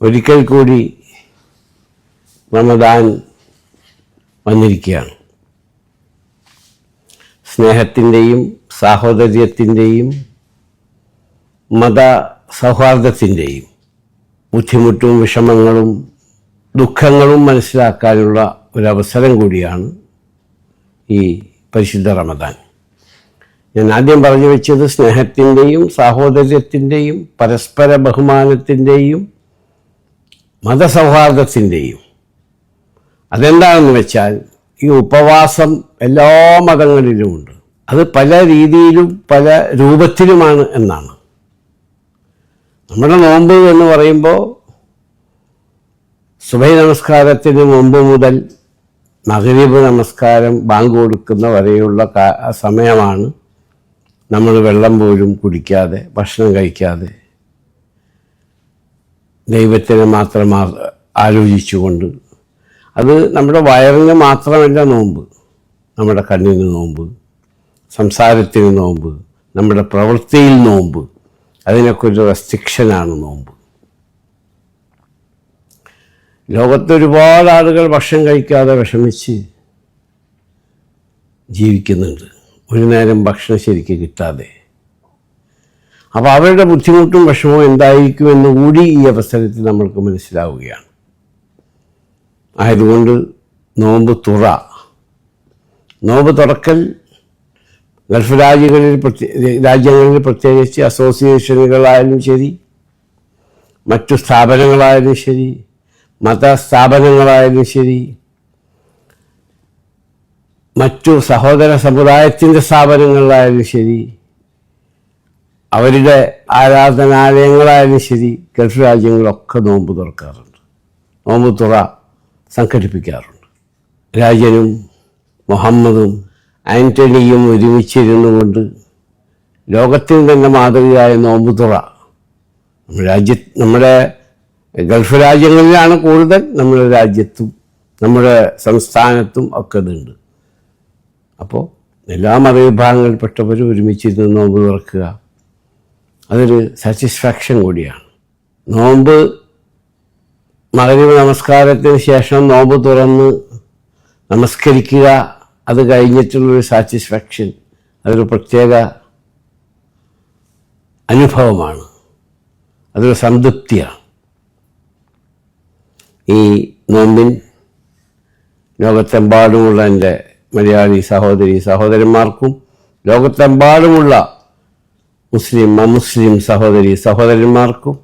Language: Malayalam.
ഒരിക്കൽ കൂടി റമദാൻ വന്നിരിക്കുകയാണ്. സ്നേഹത്തിൻ്റെയും സാഹോദര്യത്തിൻ്റെയും മത സൗഹാർദ്ദത്തിൻ്റെയും ബുദ്ധിമുട്ടും വിഷമങ്ങളും ദുഃഖങ്ങളും മനസ്സിലാക്കാനുള്ള ഒരവസരം കൂടിയാണ് ഈ പരിശുദ്ധ റമദാൻ. ഞാൻ ആദ്യം പറഞ്ഞു വെച്ചത് സ്നേഹത്തിൻ്റെയും സാഹോദര്യത്തിൻ്റെയും പരസ്പര ബഹുമാനത്തിൻ്റെയും മതസൗഹാർദ്ദത്തിൻ്റെയും. അതെന്താണെന്ന് വെച്ചാൽ ഈ ഉപവാസം എല്ലാ മതങ്ങളിലുമുണ്ട്. അത് പല രീതിയിലും പല രൂപത്തിലുമാണ് എന്നാണ്. നമ്മുടെ നോമ്പ് എന്ന് പറയുമ്പോൾ സുബഹി നമസ്കാരത്തിന് മുമ്പ് മുതൽ മഗ്‌രിബ് നമസ്കാരം ബാങ്ക് കൊടുക്കുന്ന വരെയുള്ള സമയമാണ് നമ്മൾ വെള്ളം പോലും കുടിക്കാതെ ഭക്ഷണം കഴിക്കാതെ ദൈവത്തിനെ മാത്രം ആലോചിച്ചുകൊണ്ട്. അത് നമ്മുടെ വയറിന് മാത്രമല്ല നോമ്പ്, നമ്മുടെ കണ്ണിന് നോമ്പ്, സംസാരത്തിന് നോമ്പ്, നമ്മുടെ പ്രവൃത്തിയിൽ നോമ്പ്. അതിനൊക്കെ ഒരു റെസ്ട്രിക്ഷനാണ് നോമ്പ്. ലോകത്ത് ഒരുപാട് ആളുകൾ ഭക്ഷണം കഴിക്കാതെ വിഷമിച്ച് ജീവിക്കുന്നുണ്ട്, ഒരു നേരം ഭക്ഷണം ശരിക്ക് കിട്ടാതെ. അപ്പോൾ അവരുടെ ബുദ്ധിമുട്ടും വിഷമവും എന്തായിരിക്കുമെന്ന് കൂടി ഈ അവസരത്തിൽ നമ്മൾക്ക് മനസ്സിലാവുകയാണ്. ആയതുകൊണ്ട് നോമ്പ് തുറക്കൽ ഗൾഫ് രാജ്യങ്ങളിൽ പ്രത്യേകിച്ച് അസോസിയേഷനുകളായാലും ശരി, മറ്റു സ്ഥാപനങ്ങളായാലും ശരി, മതസ്ഥാപനങ്ങളായാലും ശരി, മറ്റു സഹോദര സമുദായത്തിൻ്റെ സ്ഥാപനങ്ങളായാലും ശരി, അവരുടെ ആരാധനാലയങ്ങളായാലും ശരി, ഗൾഫ് രാജ്യങ്ങളൊക്കെ നോമ്പ് തുറക്കാറുണ്ട്, നോമ്പ് തുറ സംഘടിപ്പിക്കാറുണ്ട്. രാജനും മുഹമ്മദും ആൻ്റണിയും ഒരുമിച്ചിരുന്നു കൊണ്ട് ലോകത്തിന് തന്നെ മാതൃകയായ നോമ്പ് തുറ നമ്മുടെ ഗൾഫ് രാജ്യങ്ങളിലാണ് കൂടുതൽ, നമ്മുടെ രാജ്യത്തും നമ്മുടെ സംസ്ഥാനത്തും ഒക്കെ ഇതുണ്ട്. അപ്പോൾ എല്ലാ മതവിഭാഗങ്ങളിൽപ്പെട്ടവരും ഒരുമിച്ചിരുന്ന് നോമ്പ് തുറക്കുക, അതൊരു സാറ്റിസ്ഫാക്ഷൻ കൂടിയാണ്. നോമ്പ് മഗ്‌രിബ് നമസ്കാരത്തിന് ശേഷം നോമ്പ് തുറന്ന് നമസ്കരിക്കുക, അത് കഴിഞ്ഞിട്ടുള്ളൊരു സാറ്റിസ്ഫാക്ഷൻ, അതൊരു പ്രത്യേക അനുഭവമാണ്, അതൊരു സംതൃപ്തിയാണ്. ഈ നോമ്പിൻ ലോകത്തെമ്പാടുമുള്ള എൻ്റെ മലയാളി സഹോദരന്മാർക്കും ലോകത്തെമ്പാടുമുള്ള മുസ്ലിം അമുസ്ലിം സഹോദരന്മാർക്കും